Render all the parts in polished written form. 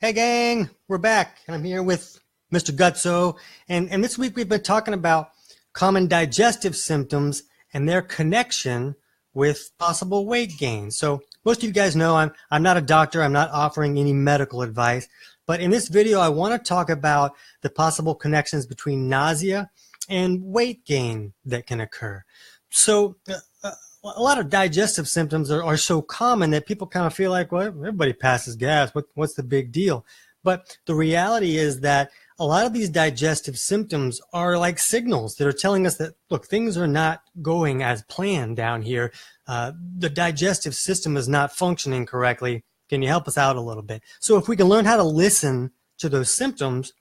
Hey gang, we're back, and I'm here with Mr. Gutso, and this week we've been talking about common digestive symptoms and their connection with possible weight gain. So most of you guys know I'm not a doctor, I'm not offering any medical advice, but in this video I want to talk about the possible connections between nausea and weight gain that can occur. So a lot of digestive symptoms are so common that people kind of feel like, well, everybody passes gas. What's the big deal? But the reality is that a lot of these digestive symptoms are like signals that are telling us that, look, things are not going as planned down here. The digestive system is not functioning correctly. Can you help us out a little bit? So if we can learn how to listen to those symptoms,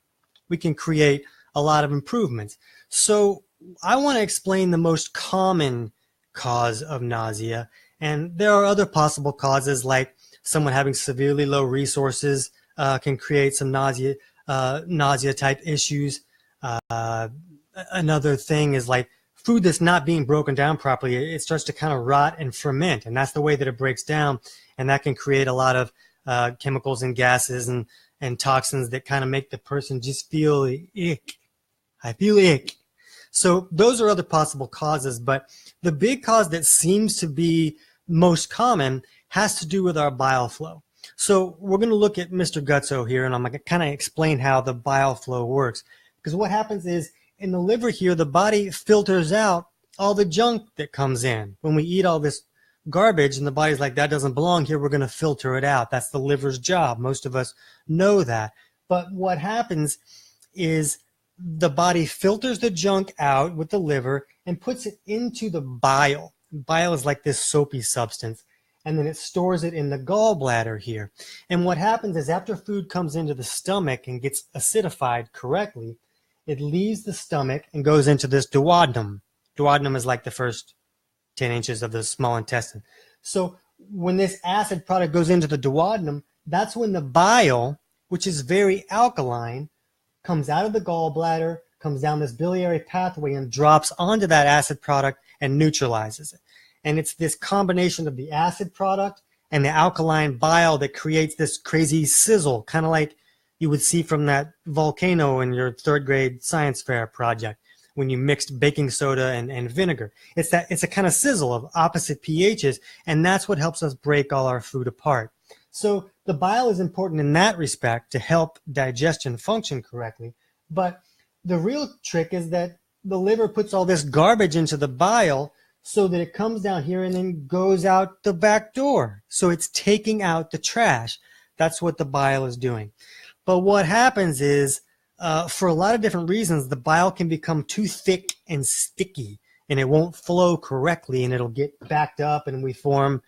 we can create a lot of improvements. So I want to explain the most common cause of nausea, and there are other possible causes, like someone having severely low resources can create some nausea type issues. Another thing is like food that's not being broken down properly. It starts to kind of rot and ferment, and that's the way that it breaks down, and that can create a lot of chemicals and gases and toxins that kind of make the person just feel ick. I feel ick. So those are other possible causes, but the big cause that seems to be most common has to do with our bile flow. So we're going to look at Mr. Gutso here, and I'm going to kind of explain how the bile flow works. Because what happens is, in the liver here, the body filters out all the junk that comes in. When we eat all this garbage and the body's like, that doesn't belong here, we're going to filter it out. That's the liver's job. Most of us know that. But what happens is the body filters the junk out with the liver and puts it into the bile. Bile is like this soapy substance, and then it stores it in the gallbladder here. And what happens is, after food comes into the stomach and gets acidified correctly, it leaves the stomach and goes into this duodenum. Duodenum is like the first 10 inches of the small intestine. So when this acid product goes into the duodenum, that's when the bile, which is very alkaline, comes out of the gallbladder, comes down this biliary pathway and drops onto that acid product and neutralizes it. And it's this combination of the acid product and the alkaline bile that creates this crazy sizzle, kind of like you would see from that volcano in your third grade science fair project when you mixed baking soda and vinegar. It's a kind of sizzle of opposite pHs, and that's what helps us break all our food apart. So the bile is important in that respect to help digestion function correctly. But the real trick is that the liver puts all this garbage into the bile so that it comes down here and then goes out the back door. So it's taking out the trash. That's what the bile is doing. But what happens is, for a lot of different reasons, the bile can become too thick and sticky, and it won't flow correctly, and it'll get backed up, and we form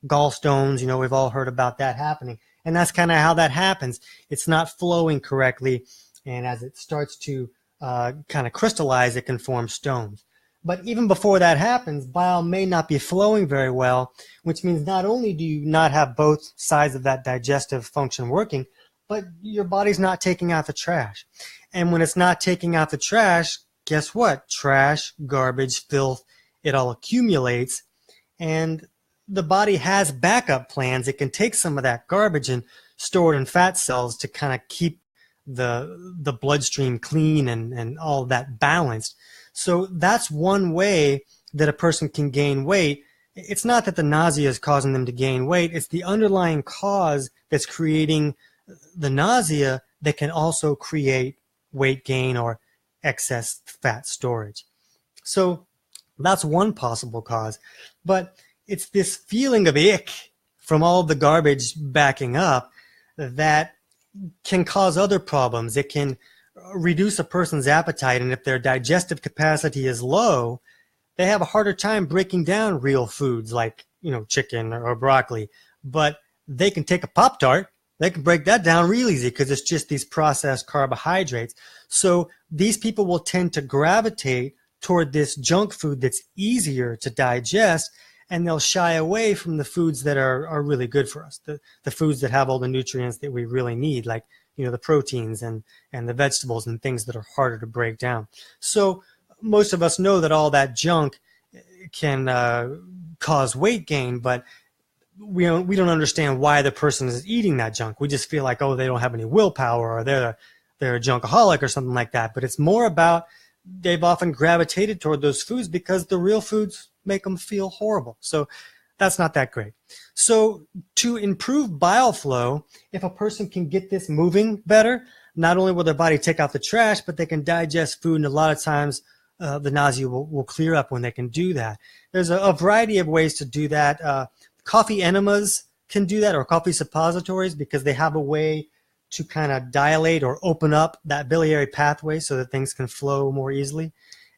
gallstones. You know, we've all heard about that happening. And that's kind of how that happens. It's not flowing correctly, and as it starts to kind of crystallize, it can form stones. But even before that happens, bile may not be flowing very well, which means not only do you not have both sides of that digestive function working, but your body's not taking out the trash. And when it's not taking out the trash, guess what? Trash, garbage, filth, it all accumulates, and the body has backup plans. It can take some of that garbage and store it in fat cells to kind of keep the bloodstream clean and all of that balanced. So that's one way that a person can gain weight. It's not that the nausea is causing them to gain weight. It's the underlying cause that's creating the nausea that can also create weight gain or excess fat storage. So that's one possible cause. But it's this feeling of ick from all the garbage backing up that can cause other problems. It can reduce a person's appetite, and if their digestive capacity is low, they have a harder time breaking down real foods like, chicken or broccoli. But they can take a Pop-Tart, they can break that down real easy because it's just these processed carbohydrates. So these people will tend to gravitate toward this junk food that's easier to digest, and they'll shy away from the foods that are really good for us, the foods that have all the nutrients that we really need, like the proteins and the vegetables and things that are harder to break down. So most of us know that all that junk can cause weight gain, but we don't understand why the person is eating that junk. We just feel like, oh, they don't have any willpower, or they're a junkaholic or something like that. But it's more about they've often gravitated toward those foods because the real foods make them feel horrible. So that's not that great. So to improve bile flow, if a person can get this moving better, not only will their body take out the trash, but they can digest food, and a lot of times the nausea will clear up when they can do that. There's a variety of ways to do that. Coffee enemas can do that, or coffee suppositories, because they have a way to kind of dilate or open up that biliary pathway so that things can flow more easily.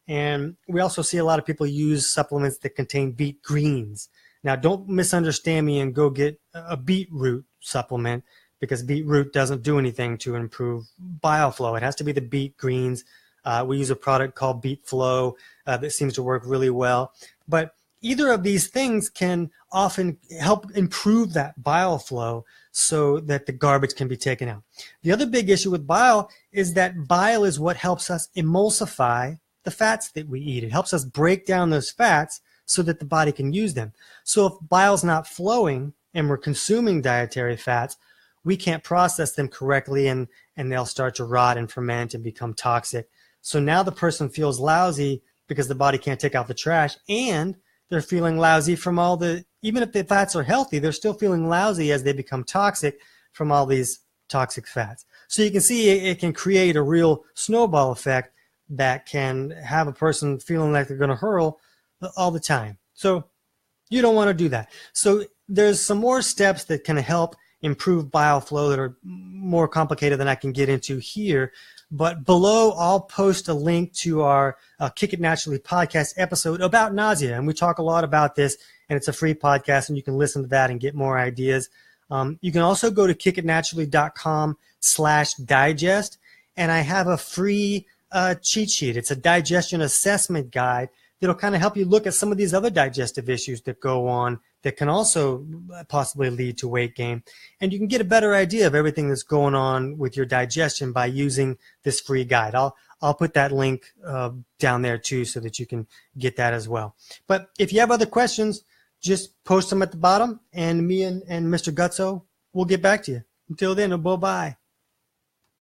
And we also see a lot of people use supplements that contain beet greens. Now, don't misunderstand me and go get a beetroot supplement, because beetroot doesn't do anything to improve bile flow. It has to be the beet greens. We use a product called Beet Flow that seems to work really well. But either of these things can often help improve that bile flow so that the garbage can be taken out. The other big issue with bile is that bile is what helps us emulsify the fats that we eat. It helps us break down those fats so that the body can use them. So if bile's not flowing and we're consuming dietary fats, we can't process them correctly, and they'll start to rot and ferment and become toxic. So now the person feels lousy because the body can't take out the trash, and they're feeling lousy from all the, even if the fats are healthy, they're still feeling lousy as they become toxic from all these toxic fats. So you can see it can create a real snowball effect that can have a person feeling like they're going to hurl all the time. So you don't want to do that. So there's some more steps that can help improve bile flow that are more complicated than I can get into here. But below, I'll post a link to our Kick It Naturally podcast episode about nausea. And we talk a lot about this, and it's a free podcast, and you can listen to that and get more ideas. You can also go to kickitnaturally.com/digest, and I have a free cheat sheet. It's a digestion assessment guide that'll kind of help you look at some of these other digestive issues that go on that can also possibly lead to weight gain. And you can get a better idea of everything that's going on with your digestion by using this free guide. I'll put that link down there too so that you can get that as well. But if you have other questions, just post them at the bottom, and me and Mr. Gutso will get back to you. Until then, bye-bye.